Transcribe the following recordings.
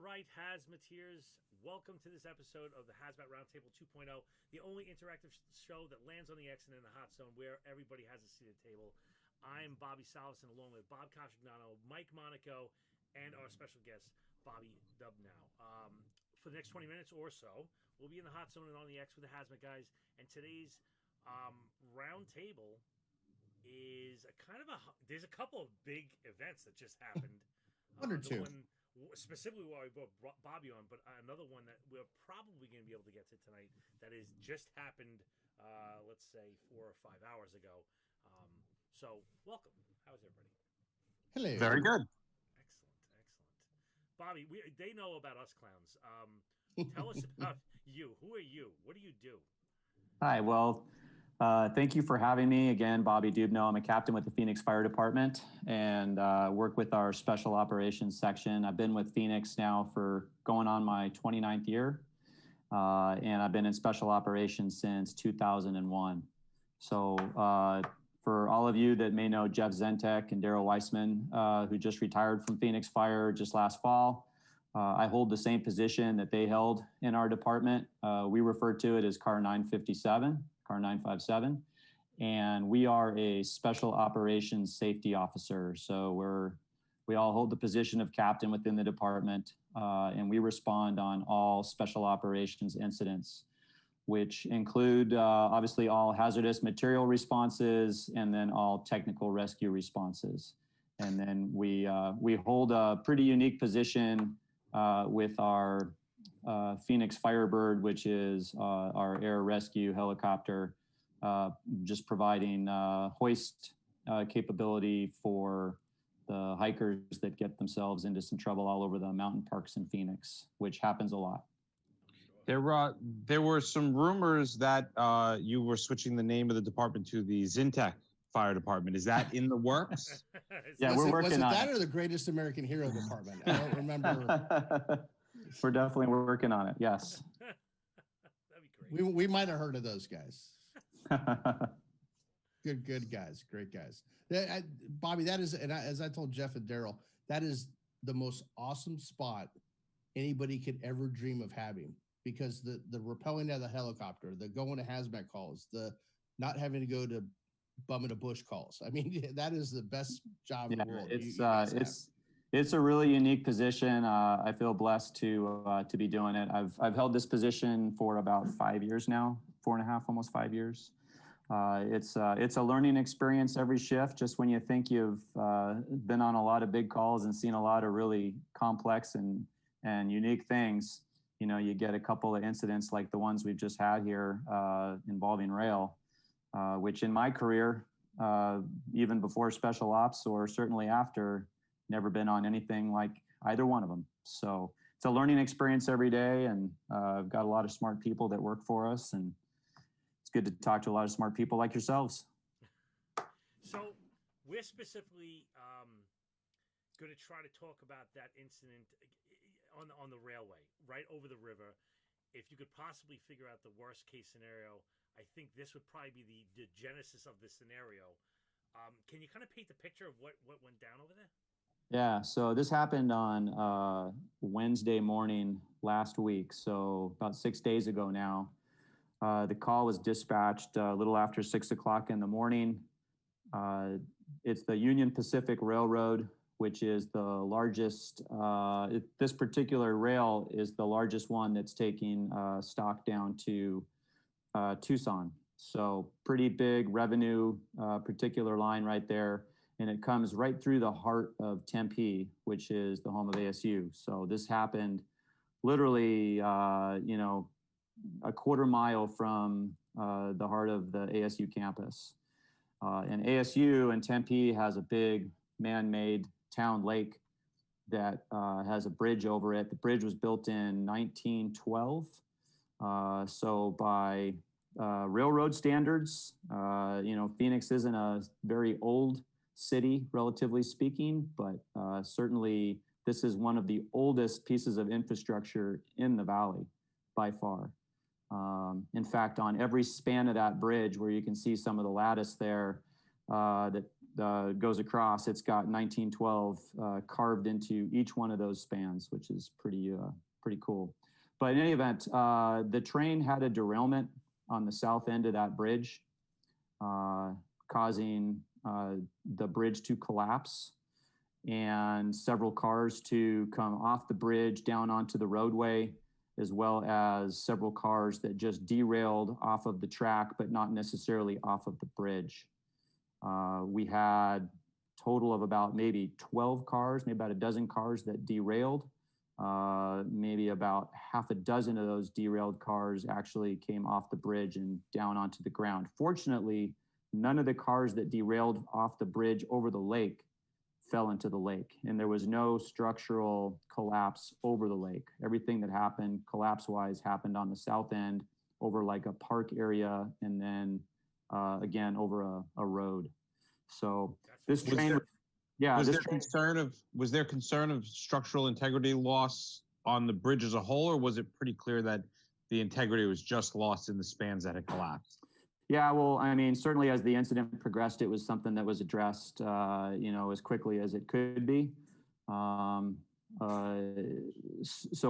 right, Hazmateers, welcome to this episode of the Hazmat Roundtable 2.0, the only interactive show that lands on the X and in the hot zone where everybody has a seat at the table. I'm Bobby Salvesen, along with Bob Cascignano, Mike Monaco, and our special guest, Bobby Dubnow. For the next 20 minutes or so, we'll be in the hot zone and on the X with the Hazmat guys, and today's roundtable is there's a couple of big events that just happened. One or two. Specifically why we brought Bobby on, but another one that we're probably going to be able to get to tonight that is just happened, let's say 4 or 5 hours ago. So welcome. How's everybody? Hello. Very good. Excellent. Bobby, they know about us clowns. Tell us about you. Who are you? What do you do? Hi, well, thank you for having me again, Bobby Dubnow. I'm a captain with the Phoenix Fire Department and work with our Special Operations section. I've been with Phoenix now for going on my 29th year, and I've been in Special Operations since 2001. So for all of you that may know Jeff Zentek and Daryl Weissman, who just retired from Phoenix Fire just last fall, I hold the same position that they held in our department. We refer to it as Car 957. Car 957, and we are a special operations safety officer. So we all hold the position of captain within the department, and we respond on all special operations incidents, which include obviously all hazardous material responses and then all technical rescue responses. And then we hold a pretty unique position with our Phoenix Firebird, which is our air rescue helicopter, just providing hoist capability for the hikers that get themselves into some trouble all over the mountain parks in Phoenix, which happens a lot. There were some rumors that you were switching the name of the department to the Zentek Fire Department. Is that in the works? Yeah, we're working on it. Was it that or the Greatest American Hero Department? I don't remember. We're definitely working on it. Yes. That'd be great. We might have heard of those guys. Good guys, great guys. Bobby, that is, and as I told Jeff and Daryl, that is the most awesome spot anybody could ever dream of having, because the rappelling out of the helicopter, the going to hazmat calls, the not having to go to bum in a bush calls. I mean, that is the best job in the world. It's a really unique position. I feel blessed to be doing it. I've held this position for about 5 years now, 4.5, almost 5 years. It's a learning experience every shift. Just when you think you've been on a lot of big calls and seen a lot of really complex and unique things, you know, you get a couple of incidents like the ones we've just had here involving rail, which in my career, even before special ops or certainly after, never been on anything like either one of them. So it's a learning experience every day, and I've got a lot of smart people that work for us, and it's good to talk to a lot of smart people like yourselves. So we're specifically going to try to talk about that incident on the railway, right over the river. If you could possibly figure out the worst case scenario, I think this would probably be the genesis of the scenario. Can you kind of paint the picture of what went down over there? Yeah, so this happened on Wednesday morning last week, so about 6 days ago now. The call was dispatched a little after 6 o'clock in the morning. It's the Union Pacific Railroad, which is the largest, this particular rail is the largest one that's taking stock down to Tucson. So pretty big revenue, particular line right there. And it comes right through the heart of Tempe, which is the home of ASU. So this happened literally, a quarter mile from the heart of the ASU campus. And ASU in Tempe has a big man-made town lake that has a bridge over it. The bridge was built in 1912. So by railroad standards, Phoenix isn't a very old city, relatively speaking, but certainly this is one of the oldest pieces of infrastructure in the valley by far. In fact, on every span of that bridge where you can see some of the lattice there, that goes across, it's got 1912 carved into each one of those spans, which is pretty cool. But in any event, the train had a derailment on the south end of that bridge, causing the bridge to collapse and several cars to come off the bridge down onto the roadway, as well as several cars that just derailed off of the track, but not necessarily off of the bridge. We had a total of about maybe 12 cars, maybe about a dozen cars that derailed. Maybe about half a dozen of those derailed cars actually came off the bridge and down onto the ground. Fortunately, none of the cars that derailed off the bridge over the lake fell into the lake, and there was no structural collapse over the lake. Everything that happened collapse-wise happened on the south end over like a park area, and then again over a road. So this train, was there concern of structural integrity loss on the bridge as a whole, or was it pretty clear that the integrity was just lost in the spans that had collapsed? Yeah, well, I mean, certainly as the incident progressed, it was something that was addressed, as quickly as it could be. So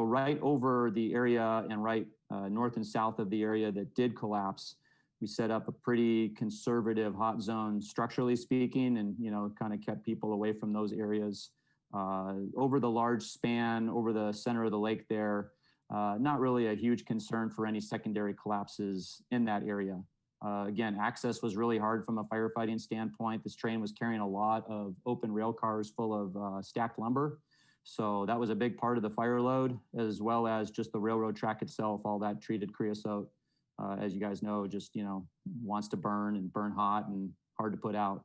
right over the area and right north and south of the area that did collapse, we set up a pretty conservative hot zone, structurally speaking, and, kind of kept people away from those areas. Over the large span, over the center of the lake there, not really a huge concern for any secondary collapses in that area. Again, access was really hard from a firefighting standpoint. This train was carrying a lot of open rail cars full of stacked lumber. So that was a big part of the fire load, as well as just the railroad track itself. All that treated creosote, as you guys know, just, wants to burn and burn hot and hard to put out.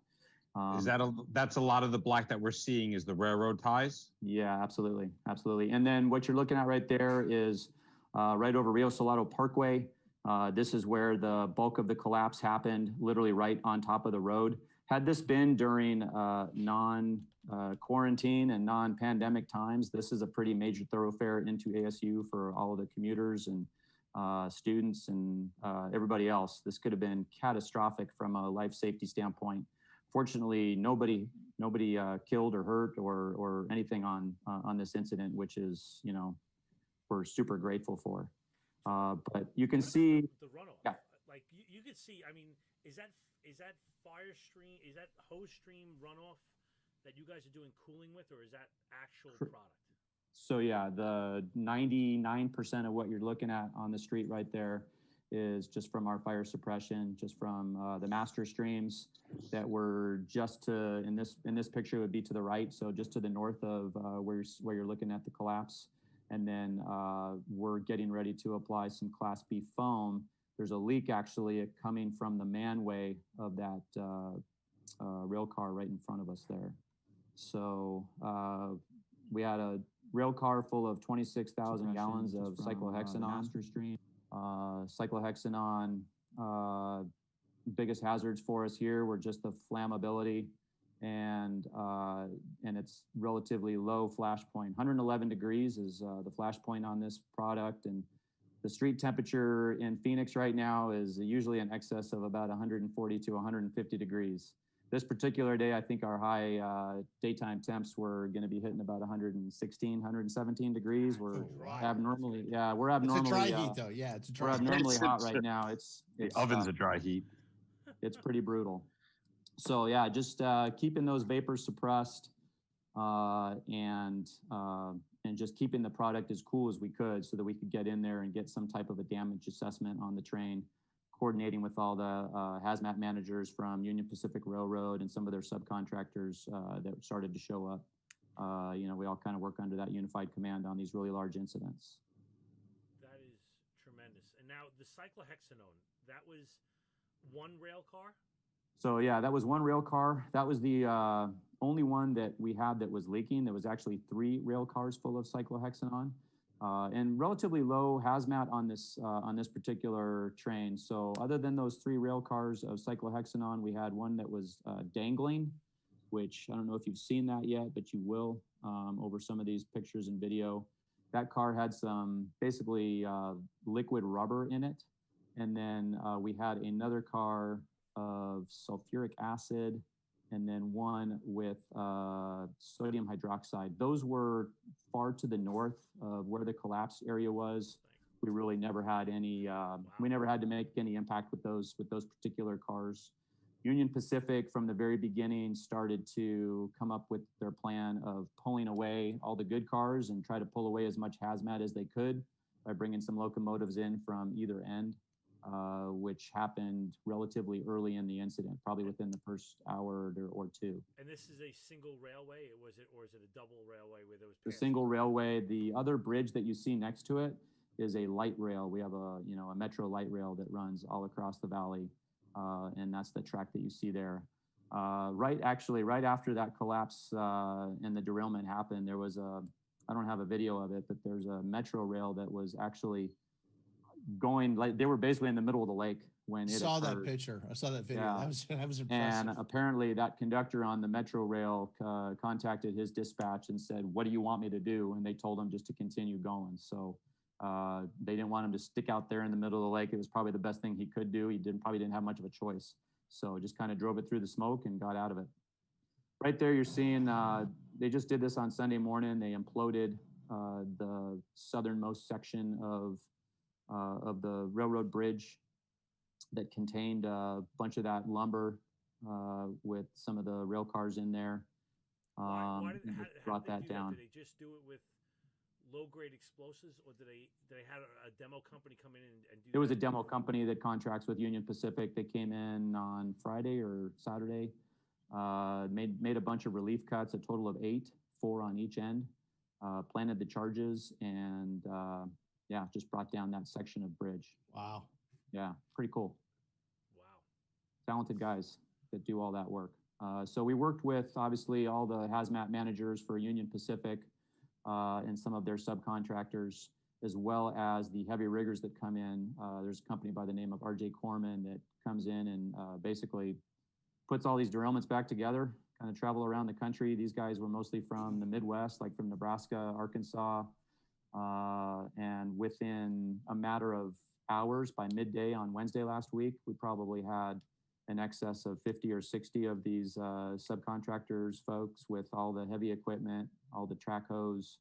That's a lot of the black that we're seeing is the railroad ties? Yeah, absolutely. Absolutely. And then what you're looking at right there is right over Rio Salado Parkway. This is where the bulk of the collapse happened, literally right on top of the road. Had this been during non-quarantine and non-pandemic times, this is a pretty major thoroughfare into ASU for all of the commuters and students and everybody else. This could have been catastrophic from a life safety standpoint. Fortunately, nobody killed or hurt or anything on this incident, which is, we're super grateful for. But you can see the runoff. Yeah. Like you could see. I mean, is that fire stream? Is that hose stream runoff that you guys are doing cooling with, or is that actual product? So yeah, the 99% of what you're looking at on the street right there is just from our fire suppression, just from the master streams that were just to in this picture would be to the right, so just to the north of where you're looking at the collapse. And then we're getting ready to apply some Class B foam. There's a leak actually coming from the manway of that rail car right in front of us there. So we had a rail car full of 26,000 gallons of cyclohexanon. Cyclohexanon, biggest hazards for us here were just the flammability and its relatively low flash point. 111 degrees is the flash point on this product, and the street temperature in Phoenix right now is usually in excess of about 140 to 150 degrees. This particular day, I think our high daytime temps were going to be hitting about 116, 117 degrees. We're abnormally, It's a dry heat though. Yeah, it's a dry We're heat. abnormally hot right now. It's the oven's a dry heat. It's pretty brutal. So yeah, just keeping those vapors suppressed and just keeping the product as cool as we could so that we could get in there and get some type of a damage assessment on the train, coordinating with all the hazmat managers from Union Pacific Railroad and some of their subcontractors that started to show up. We all kind of work under that unified command on these really large incidents. That is tremendous. And now the cyclohexanone, that was one rail car? So yeah, that was one rail car. That was the only one that we had that was leaking. There was actually 3 rail cars full of cyclohexanon. And relatively low hazmat on this particular train. So other than those 3 rail cars of cyclohexanon, we had one that was dangling, which I don't know if you've seen that yet, but you will over some of these pictures and video. That car had some basically liquid rubber in it. And then we had another car of sulfuric acid and then one with sodium hydroxide. Those were far to the north of where the collapse area was. We really never had any, we never had to make any impact with those particular cars. Union Pacific from the very beginning started to come up with their plan of pulling away all the good cars and try to pull away as much hazmat as they could by bringing some locomotives in from either end, which happened relatively early in the incident, probably within the first hour or two. And this is a single railway, or is it a double railway where there was The single railway. The other bridge that you see next to it is a light rail. We have a metro light rail that runs all across the valley, and that's the track that you see there. Right after that collapse and the derailment happened, there was I don't have a video of it, but there's a metro rail that was actually going, like, they were basically in the middle of the lake when it saw occurred. That picture. I saw that video. Yeah. That was impressive. And apparently that conductor on the metro rail contacted his dispatch and said, "What do you want me to do?" And they told him just to continue going. So they didn't want him to stick out there in the middle of the lake. It was probably the best thing he could do. He probably didn't have much of a choice. So just kind of drove it through the smoke and got out of it. Right there, you're seeing, they just did this on Sunday morning. They imploded the southernmost section of the railroad bridge that contained a bunch of that lumber with some of the rail cars in there. How brought did they that do down. Did they just do it with low-grade explosives, or did they have a demo company come in and do It was a demo company that contracts with Union Pacific. They came in on Friday or Saturday, made a bunch of relief cuts, a total of 8, 4 on each end, planted the charges, and just brought down that section of bridge. Wow. Yeah, pretty cool. Wow. Talented guys that do all that work. So we worked with, obviously, all the hazmat managers for Union Pacific and some of their subcontractors, as well as the heavy riggers that come in. There's a company by the name of RJ Corman that comes in and basically puts all these derailments back together, kind of travel around the country. These guys were mostly from the Midwest, like from Nebraska, Arkansas, and within a matter of hours, by midday on Wednesday last week, we probably had in excess of 50 or 60 of these subcontractors folks with all the heavy equipment, all the track hose,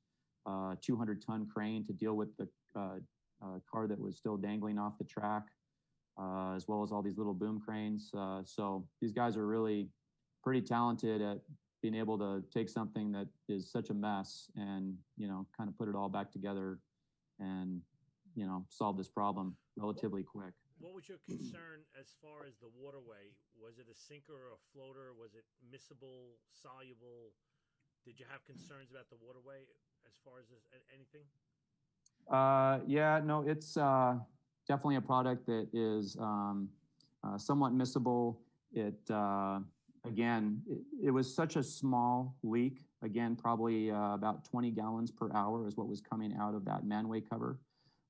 200-ton crane to deal with the car that was still dangling off the track, as well as all these little boom cranes. So these guys are really pretty talented at being able to take something that is such a mess and, kind of put it all back together and, solve this problem relatively quick. What was your concern as far as the waterway? Was it a sinker or a floater? Was it miscible, soluble? Did you have concerns about the waterway as far as anything? No, it's definitely a product that is somewhat miscible. It was such a small leak. Again, probably about 20 gallons per hour is what was coming out of that manway cover.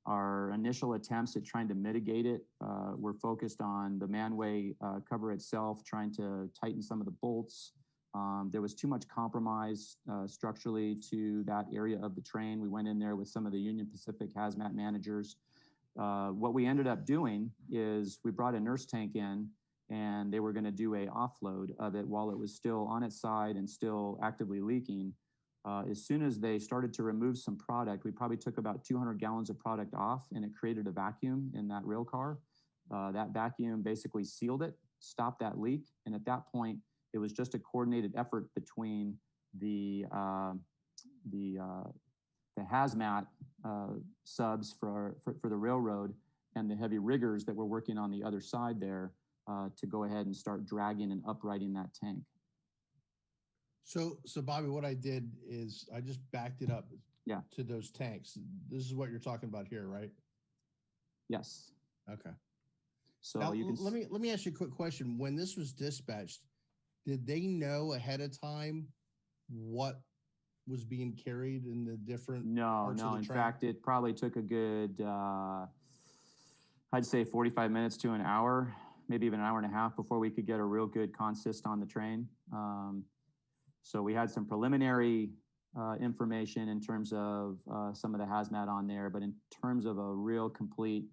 Our initial attempts at trying to mitigate it were focused on the manway cover itself, trying to tighten some of the bolts. There was too much compromise structurally to that area of the train. We went in there with some of the Union Pacific hazmat managers. What we ended up doing is we brought a nurse tank in, and they were going to do a offload of it while it was still on its side and still actively leaking. As soon as they started to remove some product, we probably took about 200 gallons of product off, and it created a vacuum in that rail car. That vacuum basically sealed it, stopped that leak, and at that point, it was just a coordinated effort between the hazmat subs for the railroad and the heavy riggers that were working on the other side there to go ahead and start dragging and uprighting that tank. So Bobby, what I did is I just backed it up to those tanks. This is what you're talking about here, right? Yes. Okay. So now, you can let me ask you a quick question. When this was dispatched, did they know ahead of time what was being carried in the different parts of the in train? fact, it probably took a good I'd say 45 minutes to an hour, maybe even an hour and a half before we could get a real good consist on the train. So we had some preliminary information in terms of some of the hazmat on there, but in terms of a real complete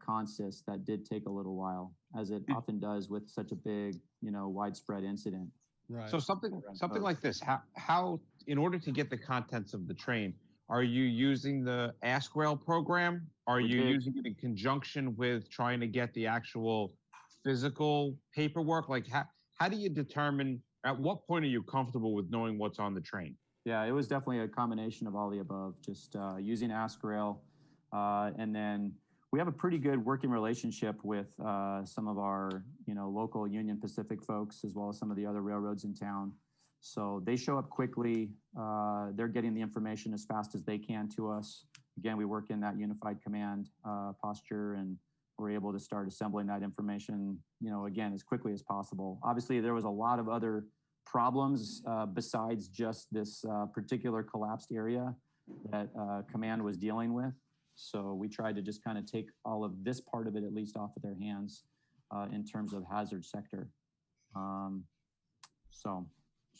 consist that did take a little while, as it often does with such a big, widespread incident. Right. So something like this, how in order to get the contents of the train, are you using the Ask Rail program? Are you using it in conjunction with trying to get the actual physical paperwork? Like how do you determine, at what point are you comfortable with knowing what's on the train? Yeah, it was definitely a combination of all the above, just using Ask Rail. And then we have a pretty good working relationship with some of our, local Union Pacific folks, as well as some of the other railroads in town. So they show up quickly. They're getting the information as fast as they can to us. Again, we work in that unified command posture, and we're able to start assembling that information, again, as quickly as possible. Obviously, there was a lot of other problems besides just this particular collapsed area that command was dealing with. So we tried to just kind of take all of this part of it, at least, off of their hands in terms of hazard sector. So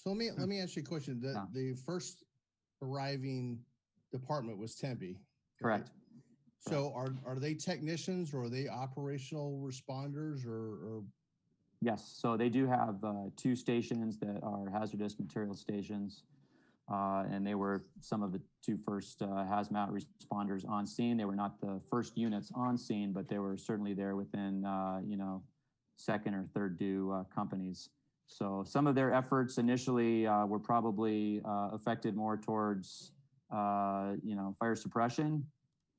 let me ask you a question. The first arriving department was Tempe. Correct. Right? So are they technicians, or are they operational responders, or? Yes. So they do have 2 stations that are hazardous material stations. And they were some of the 2 first hazmat responders on scene. They were not the first units on scene, but they were certainly there within, second or third due companies. So some of their efforts initially were probably affected more towards, fire suppression.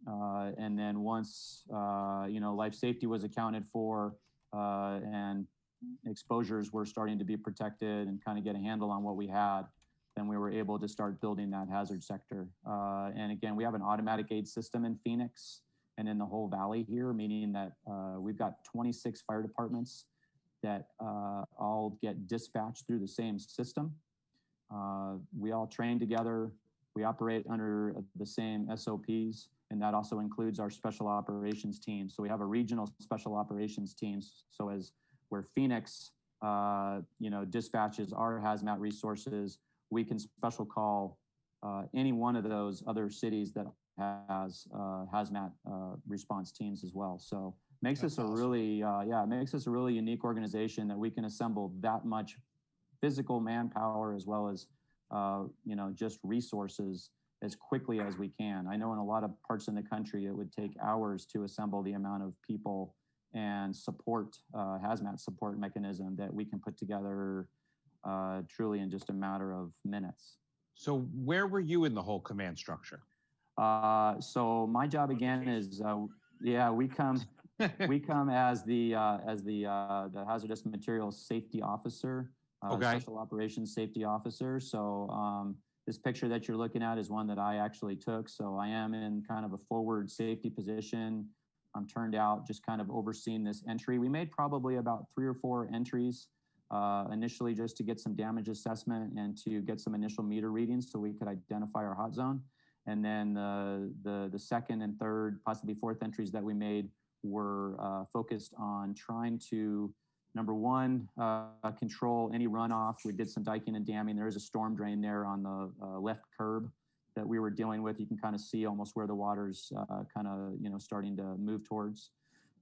And then once, life safety was accounted for and exposures were starting to be protected and kind of get a handle on what we had, then we were able to start building that hazard sector. And again, we have an automatic aid system in Phoenix and in the whole valley here, meaning that we've got 26 fire departments that all get dispatched through the same system. We all train together. We operate under the same SOPs, and that also includes our special operations team. So we have a regional special operations teams. So as where Phoenix, dispatches our hazmat resources, we can special call any one of those other cities that has hazmat response teams as well. So makes us a really, makes us a really unique organization that we can assemble that much physical manpower as well as, just resources as quickly as we can. I know in a lot of parts in the country, it would take hours to assemble the amount of people and support, hazmat support mechanism that we can put together truly in just a matter of minutes. So where were you in the whole command structure? So my job again is, we come as the hazardous materials safety officer, special operations safety officer. So this picture that you're looking at is one that I actually took. So I am in kind of a forward safety position. I'm turned out just kind of overseeing this entry. We made probably about 3 or 4 entries initially just to get some damage assessment and to get some initial meter readings so we could identify our hot zone. And then the second and third, possibly fourth entries that we made were focused on trying to, number one, control any runoff. We did some diking and damming. There is a storm drain there on the left curb that we were dealing with. You can kind of see almost where the water's kind of, starting to move towards.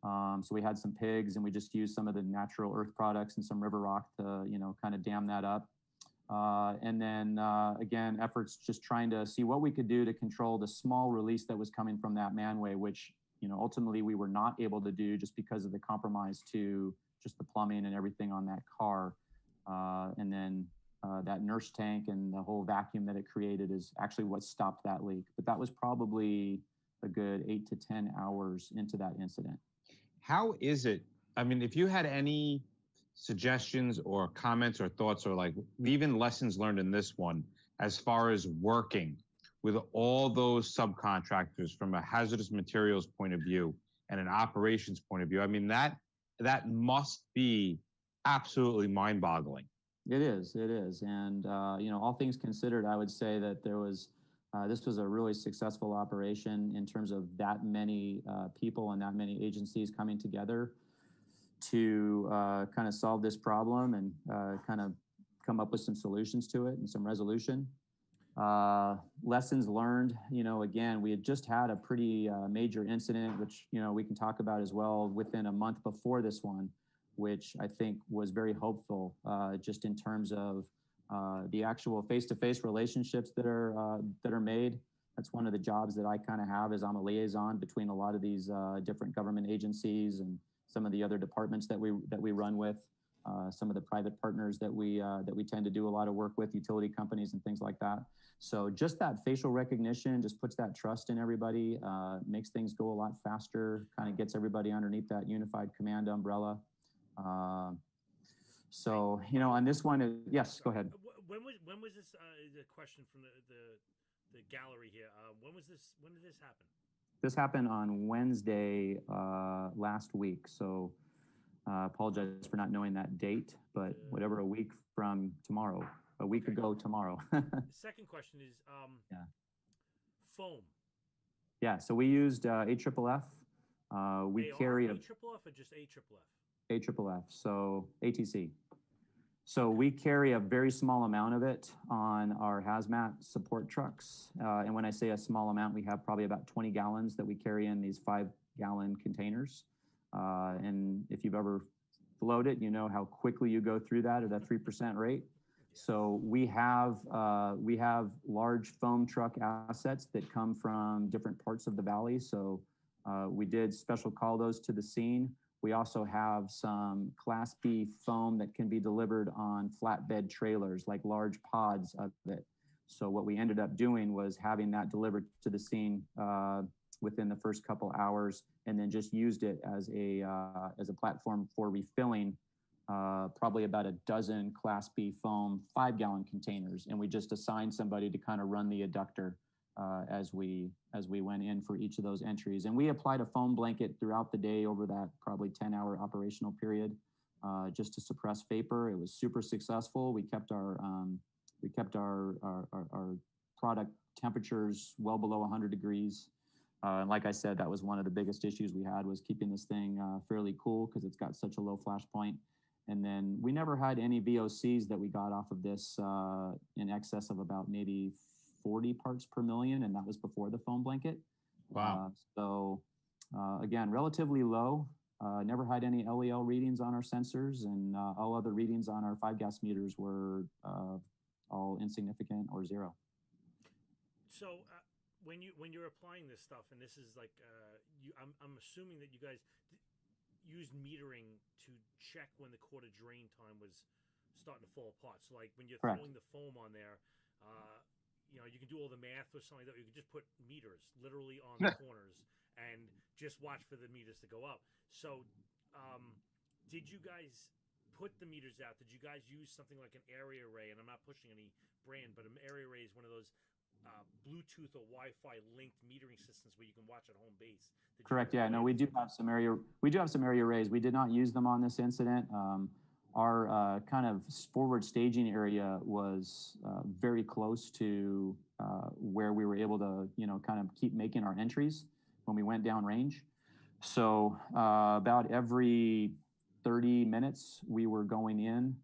So we had some pigs, and we just used some of the natural earth products and some river rock to, kind of dam that up. And then again, efforts just trying to see what we could do to control the small release that was coming from that manway, which, ultimately we were not able to do just because of the compromise to just the plumbing and everything on that car. And then that nurse tank and the whole vacuum that it created is actually what stopped that leak. But that was probably a good 8 to 10 hours into that incident. How is it? I mean, if you had any suggestions or comments or thoughts, or like even lessons learned in this one, as far as working with all those subcontractors from a hazardous materials point of view and an operations point of view, I mean, that must be absolutely mind-boggling. It is. And, all things considered, I would say that this was a really successful operation in terms of that many people and that many agencies coming together to kind of solve this problem and kind of come up with some solutions to it and some resolution. Lessons learned, again, we had just had a pretty major incident, which, we can talk about as well within a month before this one, which I think was very hopeful, just in terms of the actual face-to-face relationships that are made. That's one of the jobs that I kind of have, is I'm a liaison between a lot of these different government agencies and some of the other departments that we run with, some of the private partners that we tend to do a lot of work with, utility companies and things like that. So just that facial recognition just puts that trust in everybody, makes things go a lot faster, kind of gets everybody underneath that unified command umbrella. So, on this one, yes, go ahead. When was this? The question from the gallery here. When did this happen? This happened on Wednesday last week. So, apologize for not knowing that date, but whatever, a week from tomorrow, a week ago tomorrow. The second question is, foam. Yeah. So we used AFFF. We carry a AFFF or just AFFF? AFFF, so ATC. So we carry a very small amount of it on our hazmat support trucks. And when I say a small amount, we have probably about 20 gallons that we carry in these 5-gallon containers. And if you've ever floated, you know how quickly you go through that at a 3% rate. So we have large foam truck assets that come from different parts of the valley. So we did special call those to the scene. We also have some Class B foam that can be delivered on flatbed trailers, like large pods of it. So what we ended up doing was having that delivered to the scene within the first couple hours, and then just used it as a platform for refilling probably about a dozen Class B foam 5-gallon containers. And we just assigned somebody to kind of run the adductor as we went in for each of those entries. And we applied a foam blanket throughout the day over that probably 10-hour operational period, just to suppress vapor. It was super successful. We kept our product temperatures well below 100 degrees. And like I said, that was one of the biggest issues we had, was keeping this thing fairly cool, because it's got such a low flash point. And then we never had any VOCs that we got off of this in excess of about maybe 40 parts per million, and that was before the foam blanket. Wow. So again, relatively low. Never had any LEL readings on our sensors, and all other readings on our 5-gas meters were all insignificant or zero. So when you're applying this stuff, and this is like I'm assuming that you guys used metering to check when the quarter drain time was starting to fall apart. So like when you're Correct. throwing the foam on there, you can do all the math or something like that. You can just put meters literally on the corners and just watch for the meters to go up. So did you guys put the meters out? Did you guys use something like an area array? And I'm not pushing any brand, but an area array is one of those Bluetooth or Wi-Fi linked metering systems where you can watch at home base. Correct. Yeah. No, we do have some area arrays. We did not use them on this incident. Our kind of forward staging area was very close to where we were able to, kind of keep making our entries when we went down range. So about every 30 minutes, we were going in,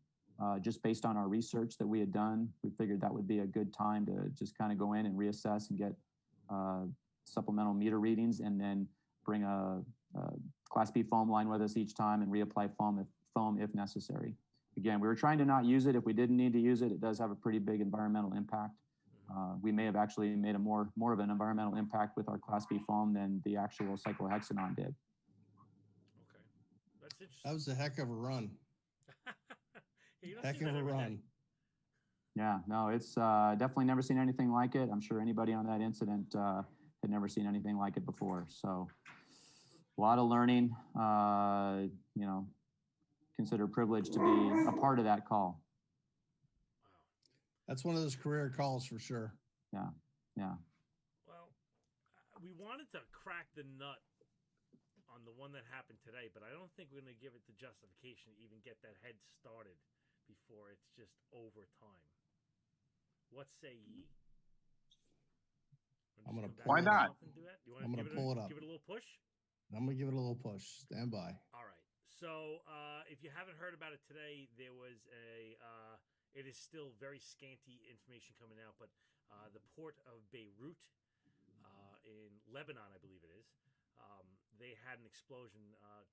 just based on our research that we had done. We figured that would be a good time to just kind of go in and reassess and get supplemental meter readings, and then bring a Class B foam line with us each time and reapply foam if necessary. Again, we were trying to not use it if we didn't need to use it. It does have a pretty big environmental impact. We may have actually made a more of an environmental impact with our Class B foam than the actual cyclohexanone did. Okay, that's interesting. That was a heck of a run. Heck of a run. Yeah, no, it's definitely never seen anything like it. I'm sure anybody on that incident had never seen anything like it before. So a lot of learning, consider privileged to be a part of that call. That's one of those career calls for sure. Yeah. Well, we wanted to crack the nut on the one that happened today, but I don't think we're going to give it the justification to even get that head started before it's just overtime. What say ye? I'm going to Why not? I'm going to pull it up. Give it a little push? I'm going to give it a little push. Stand by. All right. So if you haven't heard about it today, there was it is still very scanty information coming out. But the port of Beirut in Lebanon, I believe it is, they had an explosion.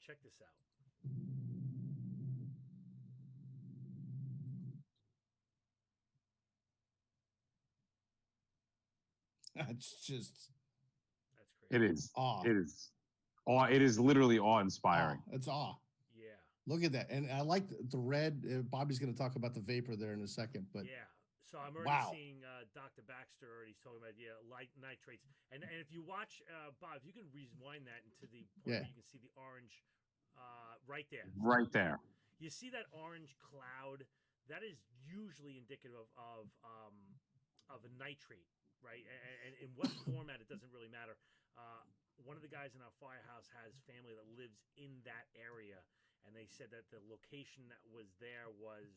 Check this out. That's just. That's crazy. It is. Awe. It is. Awe. It is literally awe-inspiring. It's awe. Yeah. Look at that, and I like the red. Bobby's going to talk about the vapor there in a second, but yeah. So I'm already seeing Dr. Baxter already talking about light nitrates, and if you watch Bob, if you can rewind that into the point where you can see the orange right there. Right there. You see that orange cloud? That is usually indicative of a nitrate, right? And in what format, it doesn't really matter. One of the guys in our firehouse has family that lives in that area, and they said that the location that was there was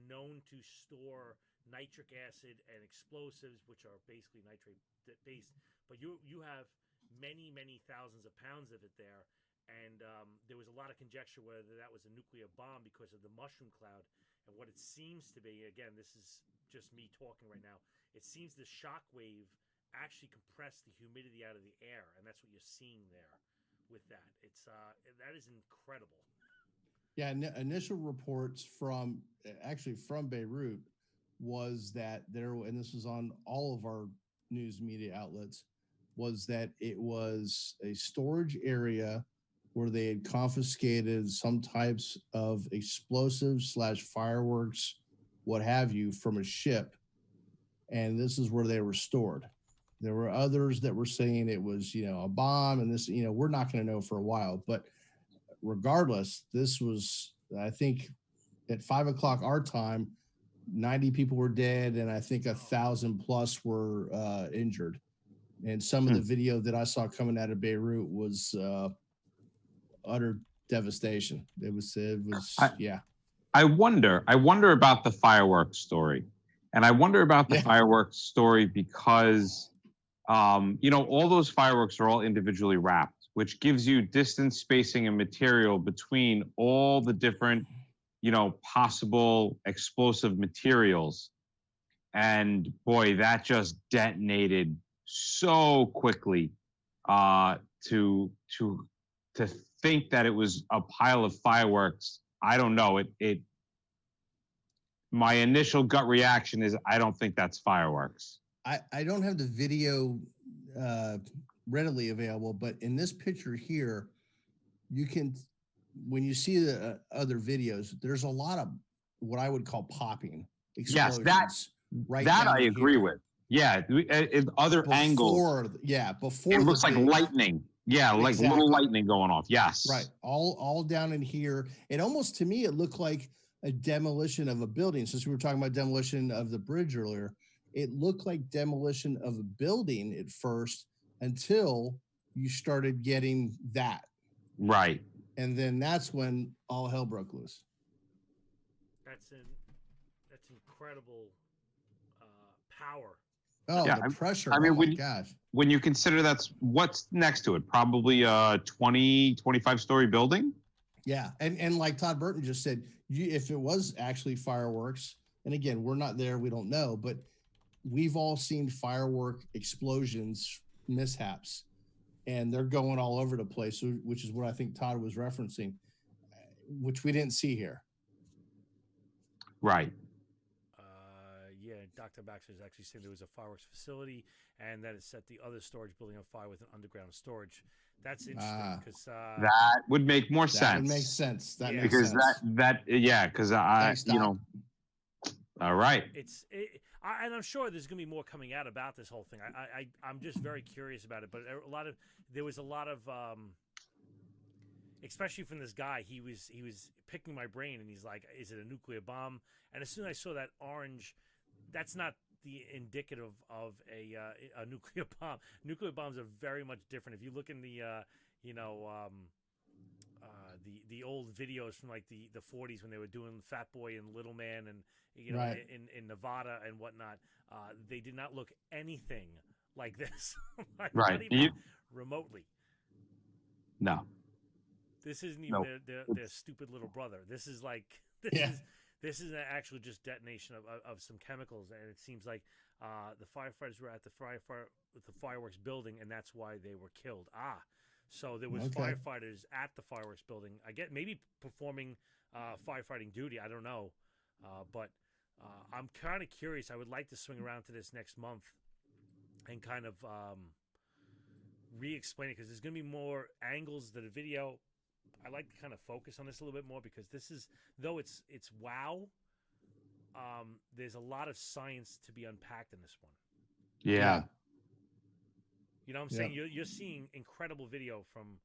known to store nitric acid and explosives, which are basically nitrate based. But you have many thousands of pounds of it there, and there was a lot of conjecture whether that was a nuclear bomb because of the mushroom cloud. And what it seems to be, again, this is just me talking right now, it seems the shock wave actually compressed the humidity out of the air, and that's what you're seeing there with that. It's that is incredible. Yeah, initial reports from Beirut was that there, and this was on all of our news media outlets, was that it was a storage area where they had confiscated some types of explosives / fireworks, what have you, from a ship, and this is where they were stored. There were others that were saying it was, a bomb, and this, we're not going to know for a while, but regardless, this was, I think, at 5 o'clock our time, 90 people were dead, and I think 1,000 plus were injured. And some of the video that I saw coming out of Beirut was utter devastation. It was yeah. I wonder about the fireworks story, and I wonder about the fireworks story because, all those fireworks are all individually wrapped, which gives you distance, spacing, and material between all the different, possible explosive materials. And boy, that just detonated so quickly. To think that it was a pile of fireworks, I don't know. My initial gut reaction is I don't think that's fireworks. I don't have the video readily available, but in this picture here, you can, when you see the other videos, there's a lot of what I would call popping explosions. Yes, that I agree with. Yeah, other angles. Before it looks like lightning. Yeah, like little lightning going off. Yes, right. All down in here. It almost, to me, it looked like a demolition of a building. Since we were talking about demolition of the bridge earlier, it looked like demolition of a building at first until you started getting that. Right. And then that's when all hell broke loose. That's incredible power. Oh, yeah, the pressure. I mean, my gosh. When you consider that's what's next to it, probably a 20, 25-story building. Yeah. And like Todd Burton just said, if it was actually fireworks, and again, we're not there, we don't know, but we've all seen firework explosions, mishaps, and they're going all over the place, which is what I think Todd was referencing, which we didn't see here. Right. Yeah, Dr. Baxter is actually saying there was a fireworks facility and that it set the other storage building on fire with an underground storage. That's interesting because that would make more sense. That would make sense. That makes because sense. because I, all right. And I'm sure there's going to be more coming out about this whole thing. I'm just very curious about it. But there was a lot of, especially from this guy. He was picking my brain, and he's like, "Is it a nuclear bomb?" And as soon as I saw that orange, that's not the indicative of a nuclear bomb. Nuclear bombs are very much different. If you look in the old videos from like the 40s when they were doing Fat Boy and Little Man and right. in Nevada and whatnot, they did not look anything like this. Like, right. Not even remotely. No. This isn't even their stupid little brother. This is like This is actually just detonation of some chemicals, and it seems like the firefighters were at the fireworks building, and that's why they were killed. So there was firefighters at the fireworks building. I get maybe performing firefighting duty. I don't know, but I'm kind of curious. I would like to swing around to this next month and kind of re-explain it, because there's going to be more angles to the video. I like to kind of focus on this a little bit more, because this is, though it's wow, there's a lot of science to be unpacked in this one. Yeah. You know what I'm saying? You're seeing incredible video from.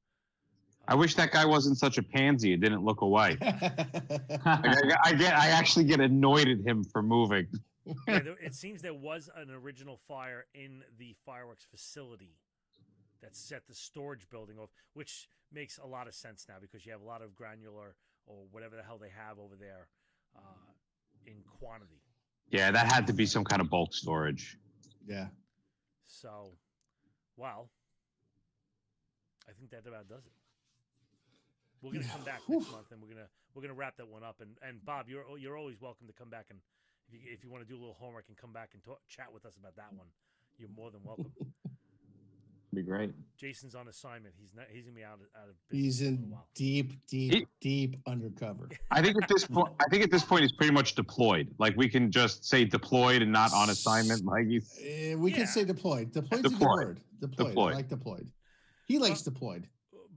I wish that guy wasn't such a pansy and didn't look away. I actually get annoyed at him for moving. It seems there was an original fire in the fireworks facility that set the storage building off, which makes a lot of sense now, because you have a lot of granular or whatever the hell they have over there in quantity. Yeah, that had to be some kind of bulk storage. Yeah. So, well, I think that about does it. We're gonna come back next month, and we're gonna wrap that one up. And Bob, you're always welcome to come back, and if you want to do a little homework and come back and chat with us about that one, you're more than welcome. Be great. Jason's on assignment. He's gonna be out of business. He's in deep undercover. I think at this point he's pretty much deployed. Like, we can just say deployed and not on assignment. Like, we can say deployed. Deployed's a good word. Deployed. I like deployed. He likes deployed.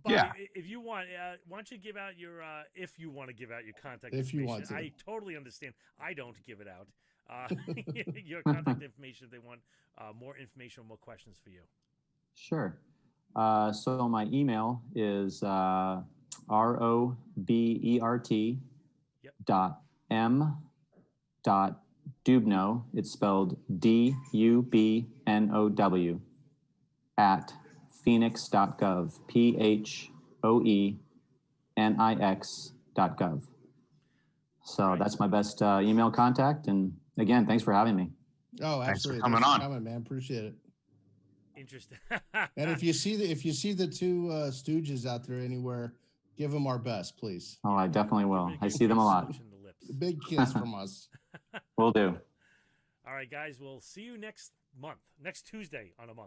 Bobby, if you want, why don't you give out your if you want to give out your contact information? You want to. I totally understand. I don't give it out. Your contact information if they want more information or more questions for you. Sure. So my email is robert.m.dubnow. It's spelled DUBNOW at phoenix.gov. PHOENIX.gov. So that's my best email contact. And again, thanks for having me. Oh, absolutely. Thanks for coming on. Man. Appreciate it. Interesting. And if you see the two Stooges out there anywhere, give them our best, please. Oh, I definitely will. I see them a lot. Big kiss from us. Will do. All right, guys. We'll see you next month, next Tuesday on a month.